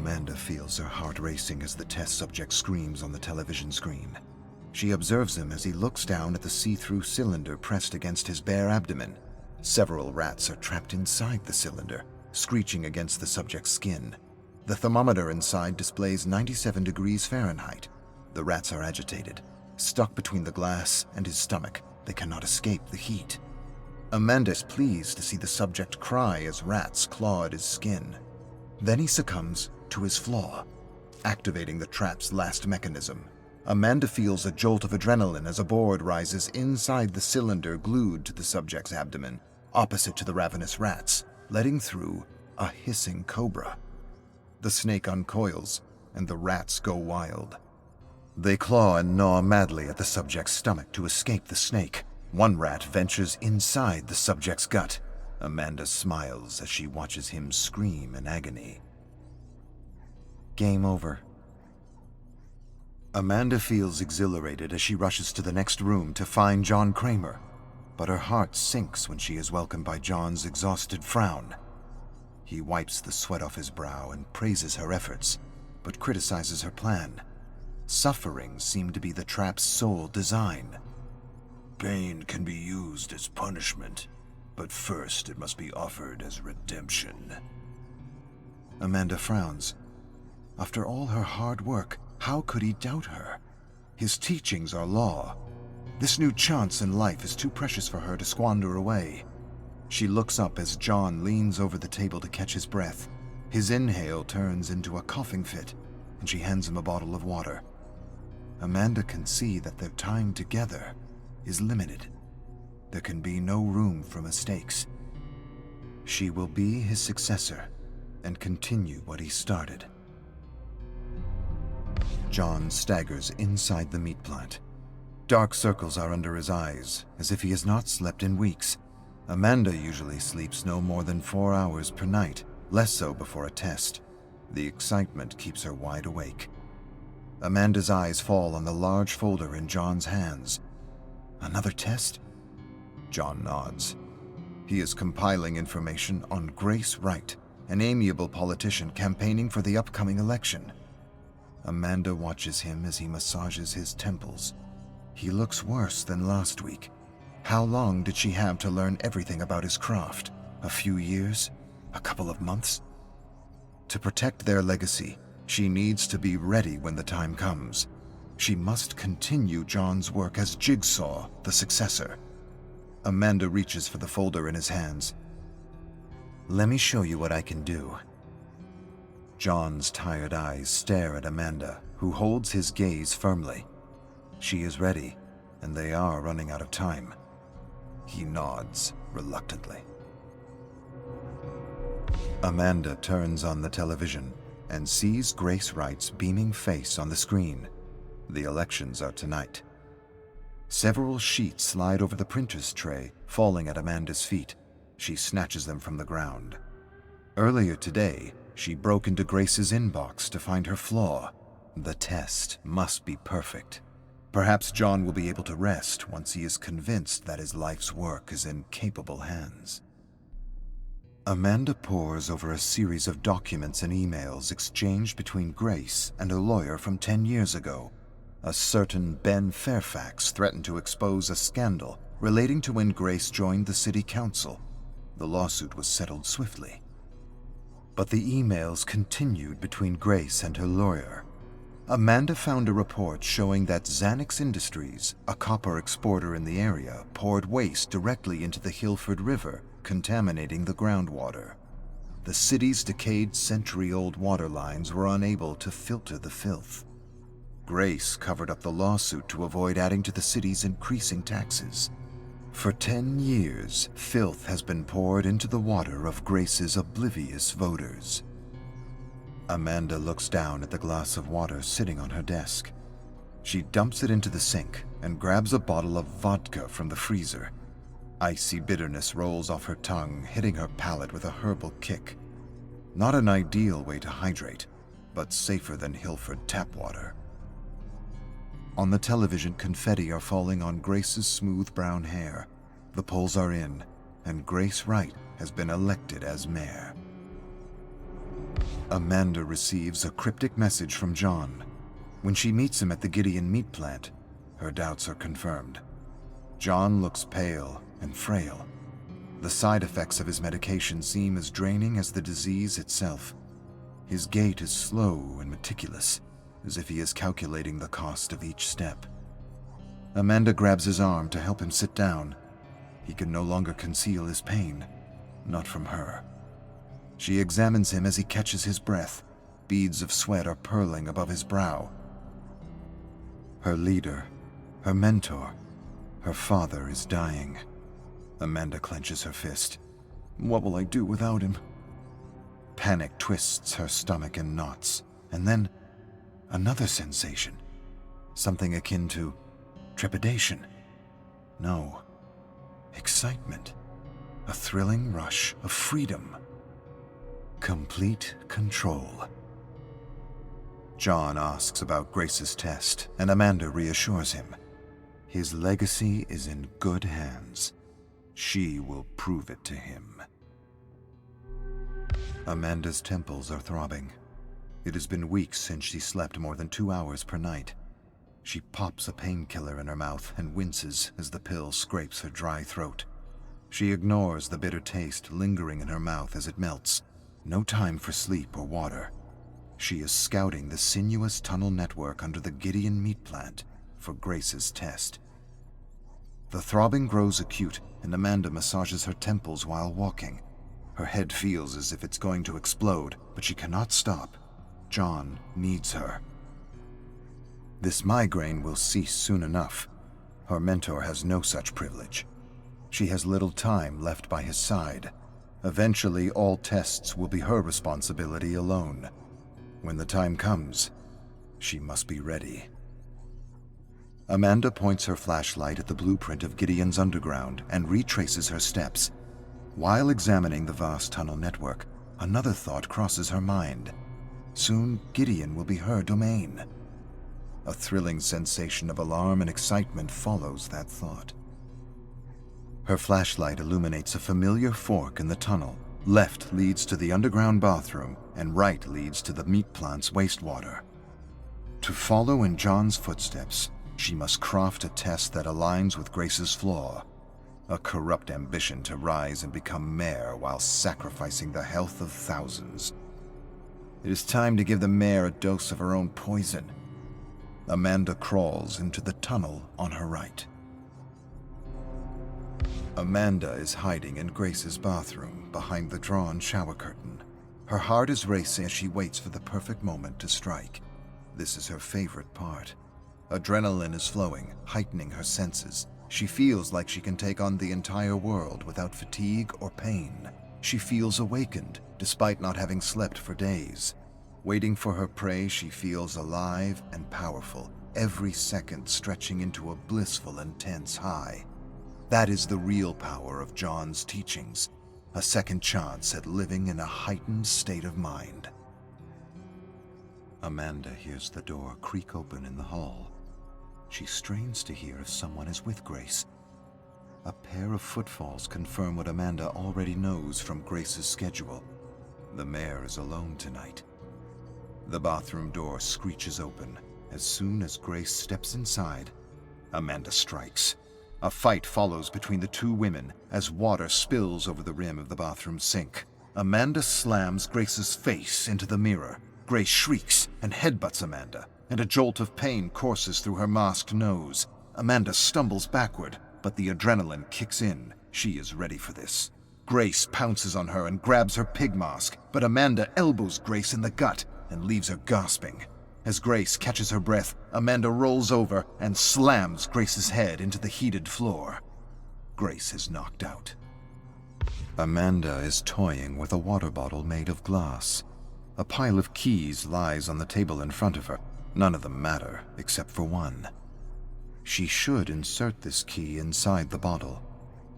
Amanda feels her heart racing as the test subject screams on the television screen. She observes him as he looks down at the see-through cylinder pressed against his bare abdomen. Several rats are trapped inside the cylinder, screeching against the subject's skin. The thermometer inside displays 97 degrees Fahrenheit. The rats are agitated. Stuck between the glass and his stomach, they cannot escape the heat. Amanda is pleased to see the subject cry as rats claw at his skin. Then he succumbs to his flaw, activating the trap's last mechanism. Amanda feels a jolt of adrenaline as a board rises inside the cylinder glued to the subject's abdomen, opposite to the ravenous rats, letting through a hissing cobra. The snake uncoils, and the rats go wild. They claw and gnaw madly at the subject's stomach to escape the snake. One rat ventures inside the subject's gut. Amanda smiles as she watches him scream in agony. Game over. Amanda feels exhilarated as she rushes to the next room to find John Kramer, but her heart sinks when she is welcomed by John's exhausted frown. He wipes the sweat off his brow and praises her efforts, but criticizes her plan. Suffering seemed to be the trap's sole design. Pain can be used as punishment, but first it must be offered as redemption. Amanda frowns. After all her hard work, how could he doubt her? His teachings are law. This new chance in life is too precious for her to squander away. She looks up as John leans over the table to catch his breath. His inhale turns into a coughing fit, and she hands him a bottle of water. Amanda can see that their time together is limited. There can be no room for mistakes. She will be his successor and continue what he started. John staggers inside the meat plant. Dark circles are under his eyes, as if he has not slept in weeks. Amanda usually sleeps no more than 4 hours per night, less so before a test. The excitement keeps her wide awake. Amanda's eyes fall on the large folder in John's hands. Another test? John nods. He is compiling information on Grace Wright, an amiable politician campaigning for the upcoming election. Amanda watches him as he massages his temples. He looks worse than last week. How long did she have to learn everything about his craft? A few years? A couple of months? To protect their legacy, she needs to be ready when the time comes. She must continue John's work as Jigsaw, the successor. Amanda reaches for the folder in his hands. Let me show you what I can do. John's tired eyes stare at Amanda, who holds his gaze firmly. She is ready, and they are running out of time. He nods reluctantly. Amanda turns on the television and sees Grace Wright's beaming face on the screen. The elections are tonight. Several sheets slide over the printer's tray, falling at Amanda's feet. She snatches them from the ground. Earlier today, she broke into Grace's inbox to find her flaw. The test must be perfect. Perhaps John will be able to rest once he is convinced that his life's work is in capable hands. Amanda pores over a series of documents and emails exchanged between Grace and a lawyer from 10 years ago. A certain Ben Fairfax threatened to expose a scandal relating to when Grace joined the city council. The lawsuit was settled swiftly. But the emails continued between Grace and her lawyer. Amanda found a report showing that Xanax Industries, a copper exporter in the area, poured waste directly into the Hilford River, contaminating the groundwater. The city's decayed century-old water lines were unable to filter the filth. Grace covered up the lawsuit to avoid adding to the city's increasing taxes. For 10 years, filth has been poured into the water of Grace's oblivious voters. Amanda looks down at the glass of water sitting on her desk. She dumps it into the sink and grabs a bottle of vodka from the freezer. Icy bitterness rolls off her tongue, hitting her palate with a herbal kick. Not an ideal way to hydrate, but safer than Hilford tap water. On the television, confetti are falling on Grace's smooth brown hair. The polls are in, and Grace Wright has been elected as mayor. Amanda receives a cryptic message from John. When she meets him at the Gideon meat plant, her doubts are confirmed. John looks pale and frail. The side effects of his medication seem as draining as the disease itself. His gait is slow and meticulous, as if he is calculating the cost of each step. Amanda grabs his arm to help him sit down. He can no longer conceal his pain, not from her. She examines him as he catches his breath. Beads of sweat are purling above his brow. Her leader, her mentor, her father is dying. Amanda clenches her fist. What will I do without him? Panic twists her stomach in knots, and then another sensation. Something akin to trepidation. No, excitement. A thrilling rush of freedom. Complete control. John asks about Grace's test, and Amanda reassures him. His legacy is in good hands. She will prove it to him. Amanda's temples are throbbing. It has been weeks since she slept more than 2 hours per night. She pops a painkiller in her mouth and winces as the pill scrapes her dry throat. She ignores the bitter taste lingering in her mouth as it melts. No time for sleep or water. She is scouting the sinuous tunnel network under the Gideon meat plant for Grace's test. The throbbing grows acute, and Amanda massages her temples while walking. Her head feels as if it's going to explode, but she cannot stop. John needs her. This migraine will cease soon enough. Her mentor has no such privilege. She has little time left by his side. Eventually, all tests will be her responsibility alone. When the time comes, she must be ready. Amanda points her flashlight at the blueprint of Gideon's underground and retraces her steps. While examining the vast tunnel network, another thought crosses her mind. Soon, Gideon will be her domain. A thrilling sensation of alarm and excitement follows that thought. Her flashlight illuminates a familiar fork in the tunnel. Left leads to the underground bathroom, and right leads to the meat plant's wastewater. To follow in John's footsteps, she must craft a test that aligns with Grace's flaw. A corrupt ambition to rise and become mayor while sacrificing the health of thousands. It is time to give the mayor a dose of her own poison. Amanda crawls into the tunnel on her right. Amanda is hiding in Grace's bathroom behind the drawn shower curtain. Her heart is racing as she waits for the perfect moment to strike. This is her favorite part. Adrenaline is flowing, heightening her senses. She feels like she can take on the entire world without fatigue or pain. She feels awakened, despite not having slept for days. Waiting for her prey, she feels alive and powerful, every second stretching into a blissful, intense high. That is the real power of John's teachings, a second chance at living in a heightened state of mind. Amanda hears the door creak open in the hall. She strains to hear if someone is with Grace. A pair of footfalls confirm what Amanda already knows from Grace's schedule. The mayor is alone tonight. The bathroom door screeches open. As soon as Grace steps inside, Amanda strikes. A fight follows between the two women as water spills over the rim of the bathroom sink. Amanda slams Grace's face into the mirror. Grace shrieks and headbutts Amanda, and a jolt of pain courses through her masked nose. Amanda stumbles backward, but the adrenaline kicks in. She is ready for this. Grace pounces on her and grabs her pig mask, but Amanda elbows Grace in the gut and leaves her gasping. As Grace catches her breath, Amanda rolls over and slams Grace's head into the heated floor. Grace is knocked out. Amanda is toying with a water bottle made of glass. A pile of keys lies on the table in front of her. None of them matter, except for one. She should insert this key inside the bottle,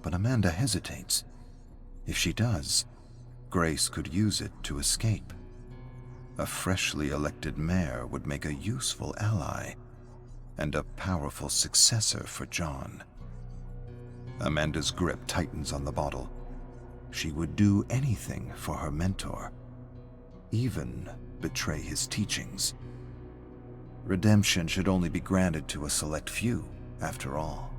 but Amanda hesitates. If she does, Grace could use it to escape. A freshly elected mayor would make a useful ally, and a powerful successor for John. Amanda's grip tightens on the bottle. She would do anything for her mentor. even betray his teachings. Redemption should only be granted to a select few, after all.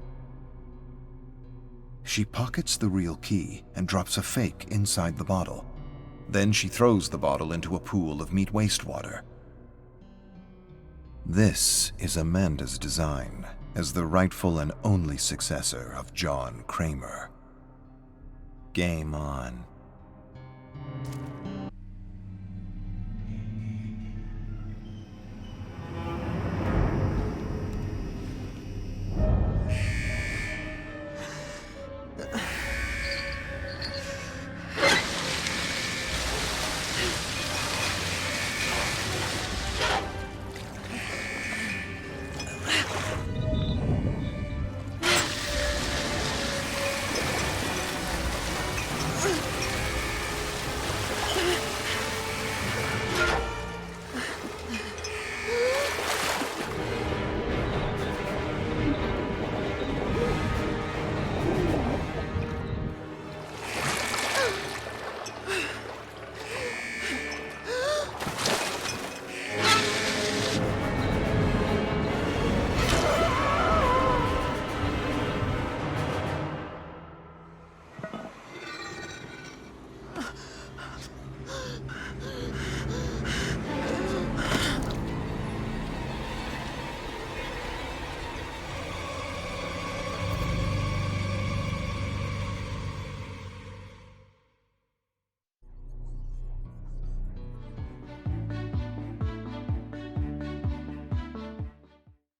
She pockets the real key and drops a fake inside the bottle. Then she throws the bottle into a pool of meat wastewater. This is Amanda's design as the rightful and only successor of John Kramer. Game on.